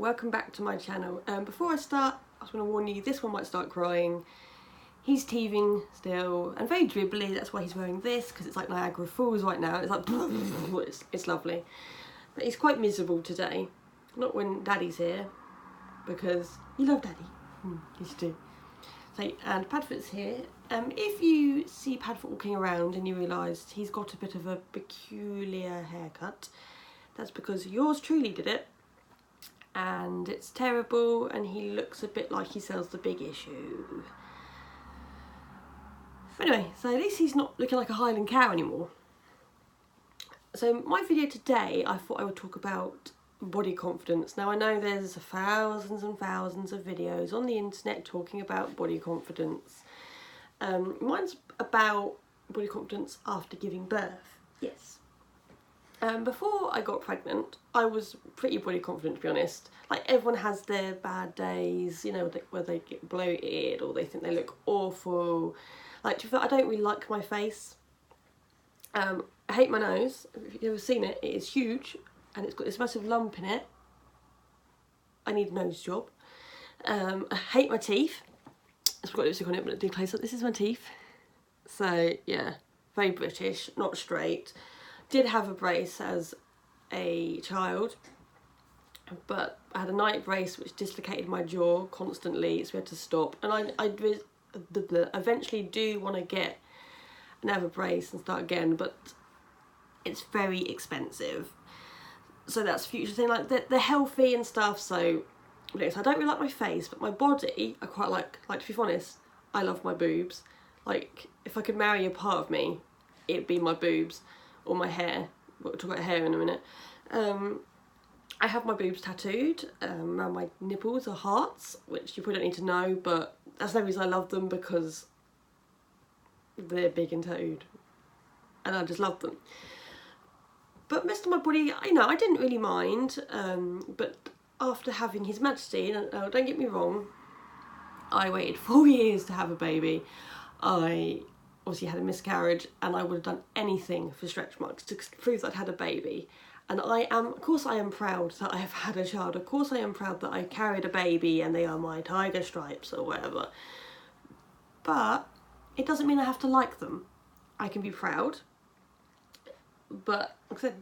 welcome back to my channel. Before I start, I just want to warn you, this one might start crying. He's teething still and very dribbly, that's why he's wearing this, because it's like Niagara Falls right now. It's like, it's lovely. But he's quite miserable today. Not when Daddy's here, because you love Daddy. Yes, you do. So, and Padfoot's here. If you see Padfoot walking around and you realise he's got a bit of a peculiar haircut, that's because yours truly did it. And it's terrible, and he looks a bit like he sells the big issue. But anyway, so at least he's not looking like a Highland cow anymore. So my video today, I thought I would talk about body confidence. Now I know there's thousands and thousands of videos on the internet talking about body confidence. Mine's about body confidence after giving birth, yes. Before I got pregnant, I was pretty body confident, to be honest. Like, everyone has their bad days, you know, where they get bloated or they think they look awful. Like, I don't really like my face. I hate my nose. If you've ever seen it, it is huge and it's got this massive lump in it. I need a nose job. I hate my teeth. I've got lipstick on it, but it did close up. This is my teeth. So, yeah, very British, not straight. Did have a brace as a child, but I had a night brace which dislocated my jaw constantly, so we had to stop. And I eventually do want to get another brace and start again, but it's very expensive. So that's a future thing. Like, they're healthy and stuff, so I don't really like my face, but my body I quite like. Like, to be honest, I love my boobs. Like, if I could marry a part of me, it'd be my boobs. Or my hair. We'll talk about hair in a minute. I have my boobs tattooed. Around my nipples are hearts, which you probably don't need to know, but that's no reason I love them, because they're big and tattooed. And I just love them. But most of my body, you know, I didn't really mind. But after having His Majesty, and don't get me wrong, I waited 4 years to have a baby. I obviously had a miscarriage, and I would have done anything for stretch marks to prove that I'd had a baby. And of course I am proud that I have had a child. Of course I am proud that I carried a baby and they are my tiger stripes or whatever. But it doesn't mean I have to like them. I can be proud, but like I said,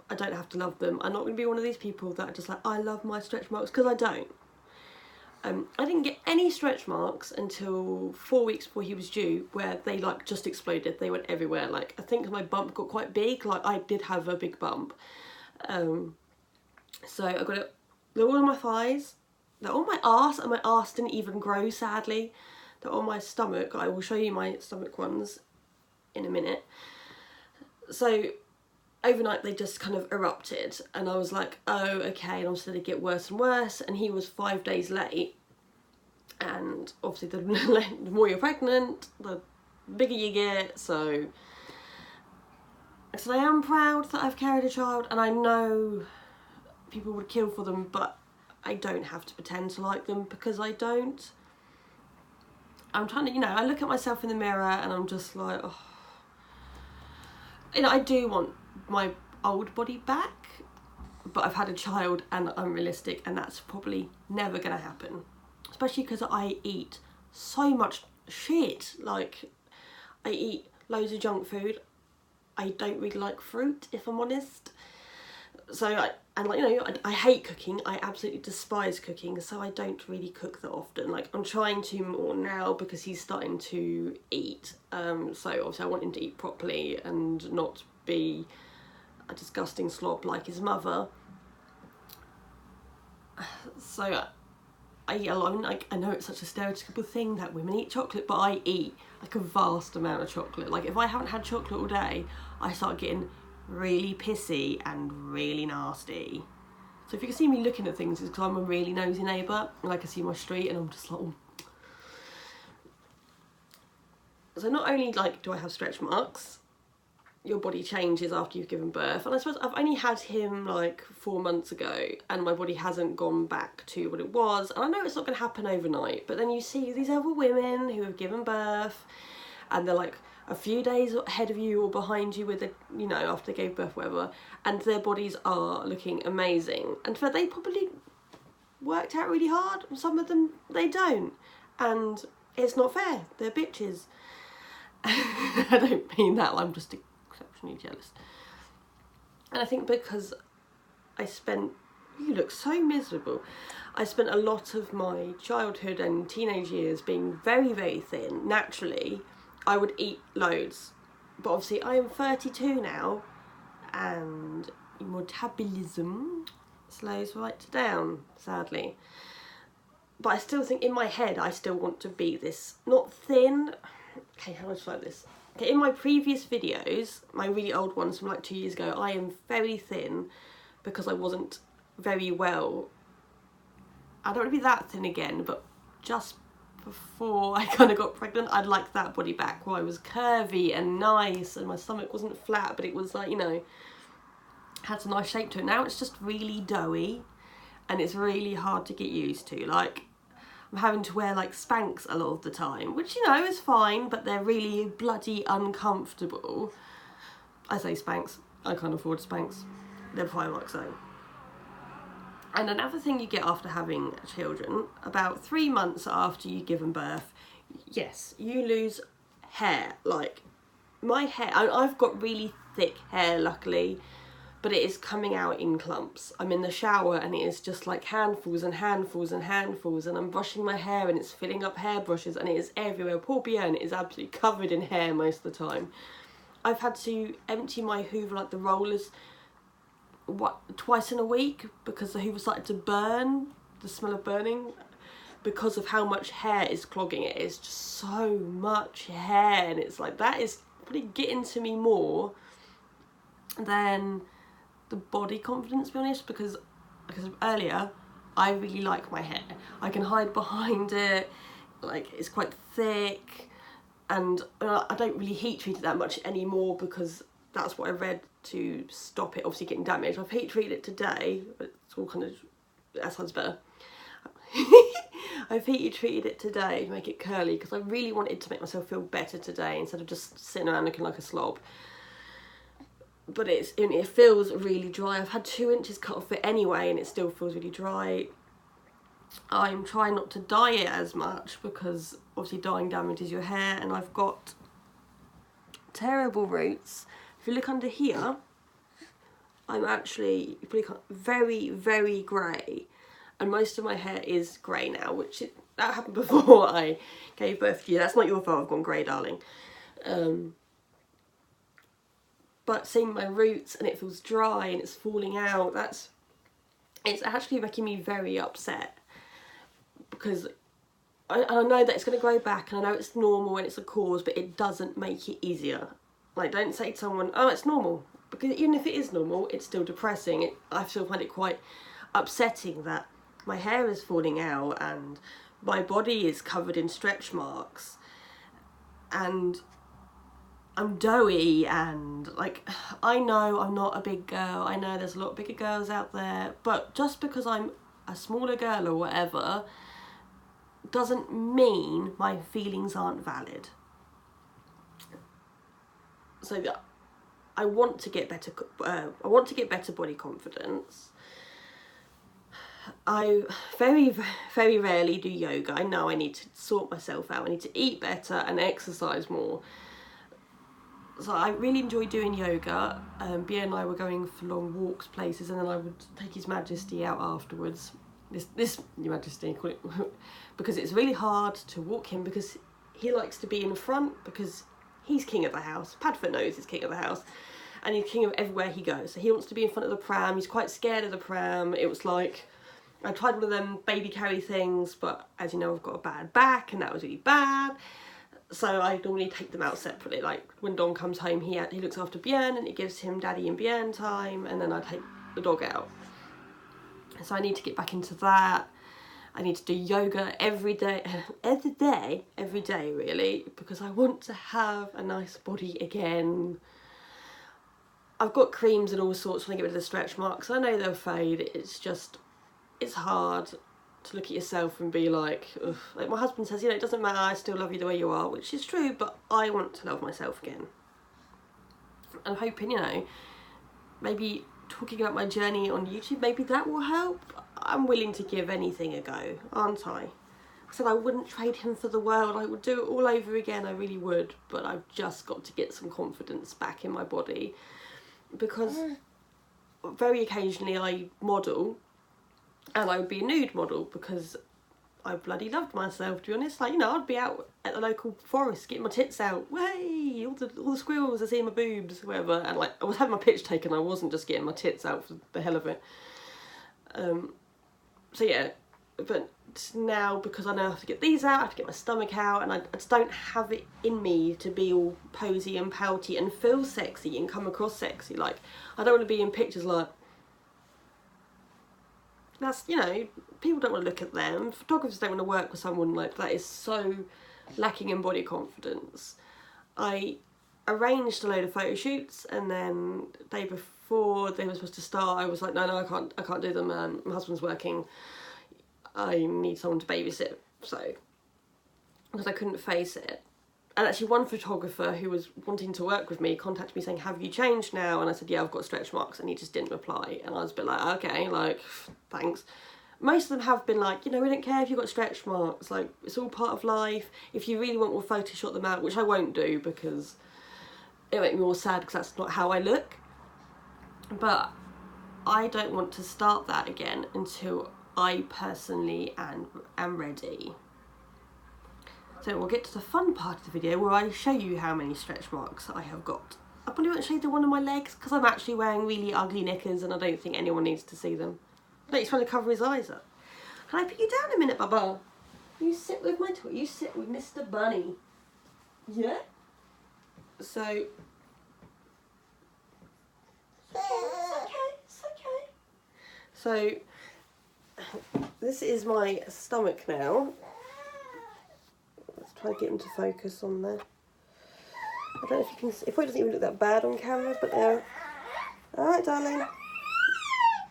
I don't have to love them. I'm not going to be one of these people that are just like, I love my stretch marks, because I don't. I didn't get any stretch marks until 4 weeks before he was due, where they like just exploded. They went everywhere. Like, I think my bump got quite big. Like, I did have a big bump. So I got it. They're all on my thighs. They're on my arse, and my arse didn't even grow, sadly. They're on my stomach. I will show you my stomach ones in a minute. So overnight they just kind of erupted, and I was like, oh, okay. And obviously they get worse and worse, and he was 5 days late. And obviously the more you're pregnant, the bigger you get. So I am proud that I've carried a child, and I know people would kill for them, but I don't have to pretend to like them, because I don't. I'm trying to, you know, I look at myself in the mirror and I'm just like, oh. You know, I do want my old body back, but I've had a child and I'm realistic, and that's probably never going to happen. Especially because I eat so much shit. Like, I eat loads of junk food. I don't really like fruit, if I'm honest. So, I hate cooking. I absolutely despise cooking, so I don't really cook that often. Like, I'm trying to more now because he's starting to eat. So obviously I want him to eat properly and not be a disgusting slob like his mother. So I eat a lot. Like, I know it's such a stereotypical thing that women eat chocolate, but I eat like a vast amount of chocolate. Like, if I haven't had chocolate all day, I start getting really pissy and really nasty. So if you can see me looking at things, it's because I'm a really nosy neighbour, and I can see my street and I'm just like, oh. So not only like do I have stretch marks, your body changes after you've given birth, and I suppose I've only had him like 4 months ago, and my body hasn't gone back to what it was, and I know it's not going to happen overnight, but then you see these other women who have given birth, and they're like a few days ahead of you or behind you with, you know, after they gave birth, whatever, and their bodies are looking amazing, and they probably worked out really hard, and some of them they don't, and it's not fair. They're bitches. I don't mean that, I'm just exceptionally jealous. And I think because you look so miserable. I spent a lot of my childhood and teenage years being very, very thin. Naturally, I would eat loads. But obviously I am 32 now, and metabolism slows right down, sadly. But I still think in my head I still want to be this, not thin. Okay, how do I describe this? Okay, in my previous videos, my really old ones from like 2 years ago, I am very thin because I wasn't very well. I don't want to be that thin again, but just before I kind of got pregnant, I'd like that body back where I was curvy and nice and my stomach wasn't flat, but it was like, you know, had some nice shape to it. Now it's just really doughy and it's really hard to get used to. Like, I'm having to wear like Spanx a lot of the time, which, you know, is fine, but they're really bloody uncomfortable. I say Spanx, I can't afford Spanx. They're Primark though. And another thing you get after having children, about 3 months after you give them birth, yes, you lose hair. Like, my hair, I've got really thick hair, luckily, but it is coming out in clumps. I'm in the shower and it is just like handfuls and handfuls and handfuls, and I'm brushing my hair and it's filling up hairbrushes and it is everywhere. Poor Björn is absolutely covered in hair most of the time. I've had to empty my Hoover, like the rollers, twice in a week because the Hoover started to burn, the smell of burning, because of how much hair is clogging it. It's just so much hair, and it's like, that is probably getting to me more than the body confidence, to be honest, because earlier, I really like my hair. I can hide behind it, like, it's quite thick, and I don't really heat treat it that much anymore because that's what I read to stop it obviously getting damaged. I've heat treated it today, but it's all kind of, that sounds better. I've heat treated it today to make it curly because I really wanted to make myself feel better today instead of just sitting around looking like a slob. But it feels really dry. I've had 2 inches cut off it anyway and it still feels really dry. I'm trying not to dye it as much because obviously dyeing damages your hair, and I've got terrible roots. If you look under here, I'm actually very, very grey, and most of my hair is grey now, which that happened before I gave birth to you. That's not your fault I've gone grey, darling. But seeing my roots and it feels dry and it's falling out, it's actually making me very upset, because I know that it's going to grow back and I know it's normal and it's a cause, but it doesn't make it easier. Like, don't say to someone, oh, it's normal, because even if it is normal, it's still depressing. I still find it quite upsetting that my hair is falling out and my body is covered in stretch marks and I'm doughy, and like, I know I'm not a big girl, I know there's a lot bigger girls out there, but just because I'm a smaller girl or whatever doesn't mean my feelings aren't valid. So I want to get better. I want to get better body confidence. I very, very rarely do yoga. I know I need to sort myself out. I need to eat better and exercise more. So I really enjoy doing yoga. Bia and I were going for long walks places, and then I would take His Majesty out afterwards. This Your Majesty, because it's really hard to walk him because he likes to be in front because he's king of the house. Padfoot knows he's king of the house, and he's king of everywhere he goes. So he wants to be in front of the pram. He's quite scared of the pram. It was like, I tried one of them baby carry things, but as you know, I've got a bad back, and that was really bad. So I normally take them out separately. Like, when Don comes home, he looks after Björn, and it gives him Daddy and Björn time, and then I take the dog out. So I need to get back into that. I need to do yoga every day really, because I want to have a nice body again. I've got creams and all sorts when I get rid of the stretch marks. I know they'll fade. It's hard to look at yourself and be like, ugh. Like my husband says, you know, it doesn't matter, I still love you the way you are, which is true, but I want to love myself again. I'm hoping, you know, maybe talking about my journey on YouTube, maybe that will help. I'm willing to give anything a go, aren't I? I said I wouldn't trade him for the world. I would do it all over again, I really would. But I've just got to get some confidence back in my body, because very occasionally I model, and I would be a nude model because I bloody loved myself, to be honest. Like, you know, I'd be out at the local forest getting my tits out. Way, all the squirrels are seeing my boobs, whatever. And like, I was having my pitch taken. I wasn't just getting my tits out for the hell of it. So yeah, but now, because I know I have to get these out, I have to get my stomach out, and I just don't have it in me to be all posy and pouty and feel sexy and come across sexy. Like, I don't want to be in pictures like, that's, you know, people don't want to look at them. Photographers don't want to work with someone like that. Is so lacking in body confidence. I arranged a load of photo shoots, and then the day before they were supposed to start, I was like, no, I can't do them. My husband's working. I need someone to babysit. So, because I couldn't face it. And actually one photographer who was wanting to work with me contacted me saying, have you changed now? And I said, yeah, I've got stretch marks, and he just didn't reply. And I was a bit like, okay, like, thanks. Most of them have been like, you know, we don't care if you've got stretch marks, like, it's all part of life. If you really want, we'll Photoshop them out, which I won't do because it'll make me more sad, because that's not how I look. But I don't want to start that again until I personally am ready. So we'll get to the fun part of the video where I show you how many stretch marks I have got. I probably won't show you the one on my legs because I'm actually wearing really ugly knickers and I don't think anyone needs to see them. No, he's trying to cover his eyes up. Can I put you down a minute, Baba? You sit with my toy. You sit with Mr. Bunny. Yeah? So... It's okay. So, this is my stomach now. Let's try to get him to focus on there. I don't know if you can see. It probably doesn't even look that bad on camera, but there. Alright, darling.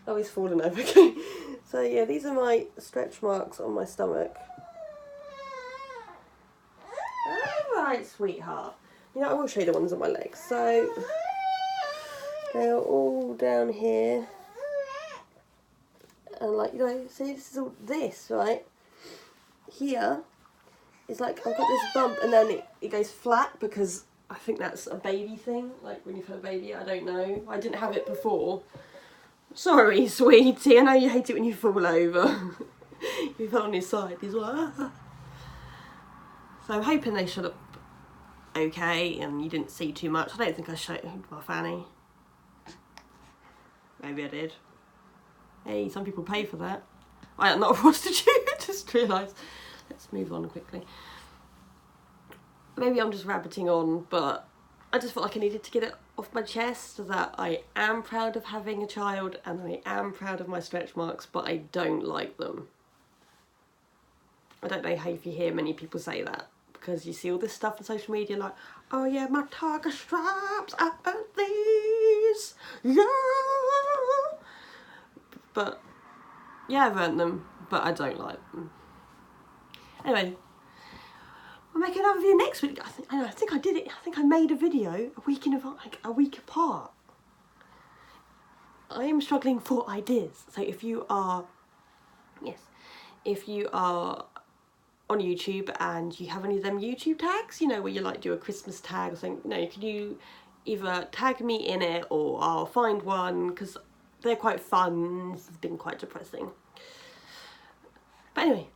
Oh, he's fallen over. Okay. So, yeah, these are my stretch marks on my stomach. Alright, sweetheart. You know, I will show you the ones on my legs. So, they're all down here. And, like, you know, see, this is all this, right? Here is like, I've got this bump, and then it goes flat because I think that's a baby thing. Like, when you've had a baby, I don't know. I didn't have it before. Sorry, sweetie, I know you hate it when you fall over. You fell on his side, he's like, ah. So I'm hoping they shut up okay and you didn't see too much. I don't think I showed my fanny. Maybe I did. Hey, some people pay for that. I am not a prostitute, just realised. Let's move on quickly. Maybe I'm just rabbiting on, but I just felt like I needed to get it off my chest that I am proud of having a child and I am proud of my stretch marks, but I don't like them. I don't know how if you hear many people say that, because you see all this stuff on social media like, oh yeah, my tiger stripes, I earned these, yeah. But, yeah, I've earned them, but I don't like them. Anyway, I'll make another video next week. I think I did it. I think I made a video a week apart. I am struggling for ideas. So if you are on YouTube and you have any of them YouTube tags, you know, where you like do a Christmas tag or something, you know, can you either tag me in it or I'll find one, because they're quite fun. This has been quite depressing. But anyway,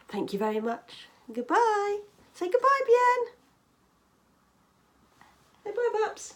thank you very much. Goodbye. Say goodbye, Bien. Say bye, Babs.